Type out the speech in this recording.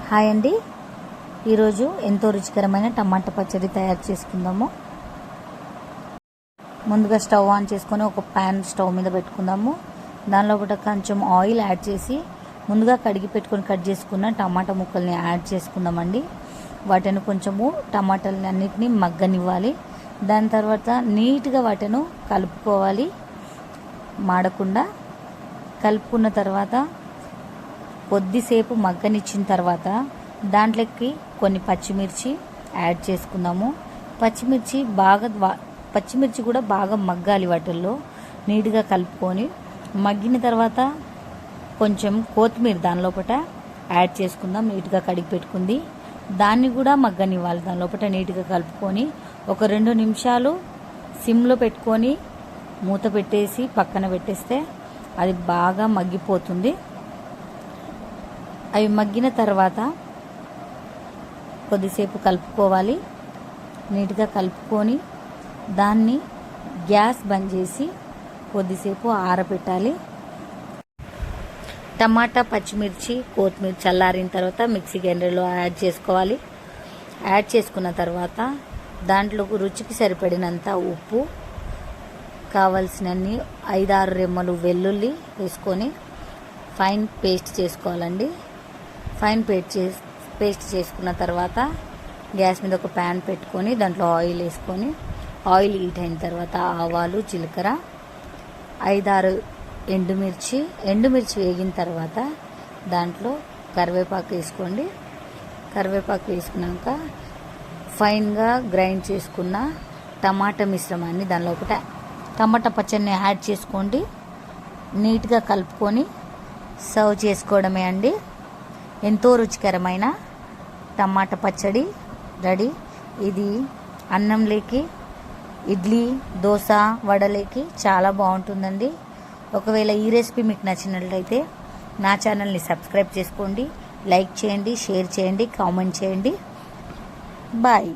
Hi అండి, ఈరోజు ఎంతో రుచికరమైన టమాటా పచ్చడి తయారు చేసుకుందాము. ముందుగా స్టవ్ ఆన్ చేసుకొని ఒక ప్యాన్ స్టవ్ మీద పెట్టుకుందాము. దానిలో కూడా కొంచెం ఆయిల్ యాడ్ చేసి ముందుగా కడిగి పెట్టుకొని కట్ చేసుకున్న టమాటా ముక్కల్ని యాడ్ చేసుకుందామండి. వాటిని కొంచెము టమాటాలని అన్నిటినీ మగ్గనివ్వాలి. దాని తర్వాత నీట్గా వాటిని కలుపుకోవాలి, మాడకుండా. కలుపుకున్న తర్వాత కొద్దిసేపు మగ్గనిచ్చిన తర్వాత దాంట్లోకి కొన్ని పచ్చిమిర్చి యాడ్ చేసుకుందాము. పచ్చిమిర్చి కూడా బాగా మగ్గాలి. వాటిల్లో నీట్గా కలుపుకొని మగ్గిన తర్వాత కొంచెం కొత్తిమీర దానిలోపట యాడ్ చేసుకుందాం. నీట్గా కడిగి పెట్టుకుంది దాన్ని కూడా మగ్గనివ్వాలి. దానిలోపట నీట్గా కలుపుకొని ఒక 2 నిమిషాలు సిమ్లో పెట్టుకొని మూత పెట్టేసి పక్కన పెట్టేస్తే అది బాగా మగ్గిపోతుంది. అవి మగ్గిన తర్వాత కొద్దిసేపు కలుపుకోవాలి. నీట్గా కలుపుకొని దాన్ని గ్యాస్ బంద్ చేసి కొద్దిసేపు ఆరబెట్టాలి. టమాటా, పచ్చిమిర్చి, కొత్తిమీర చల్లారిన తర్వాత మిక్సీ గ్రైండర్లో యాడ్ చేసుకోవాలి. యాడ్ చేసుకున్న తర్వాత దాంట్లోకి రుచికి సరిపడినంత ఉప్పు, కావలసినన్ని 5-6 రెమ్మలు వెల్లుల్లి వేసుకొని ఫైన్ పేస్ట్ చేసుకోవాలండి. ఫైన్ పేస్ట్ చేసుకున్న తర్వాత గ్యాస్ మీద ఒక ప్యాన్ పెట్టుకొని దాంట్లో ఆయిల్ వేసుకొని ఆయిల్ హీట్ అయిన తర్వాత ఆవాలు, జీలకర్ర, 5-6 ఎండుమిర్చి వేగిన తర్వాత దాంట్లో కరివేపాకు వేసుకోండి. కరివేపాకు వేసుకున్నాక ఫైన్గా గ్రైండ్ చేసుకున్న టమాటా మిశ్రమాన్ని దానిలో టమాటా పచ్చడిని యాడ్ చేసుకోండి. నీట్గా కలుపుకొని సర్వ్ చేసుకోవడమే అండి. ఎంతో రుచికరమైన టమాటా పచ్చడి రెడీ. ఇది అన్నంలోకి, ఇడ్లీ, దోశ, వడలేకి చాలా బాగుంటుందండి. ఒకవేళ ఈ రెసిపీ మీకు నచ్చినట్లయితే నా ఛానల్ని సబ్స్క్రైబ్ చేసుకోండి, లైక్ చేయండి, షేర్ చేయండి, కామెంట్ చేయండి. బాయ్.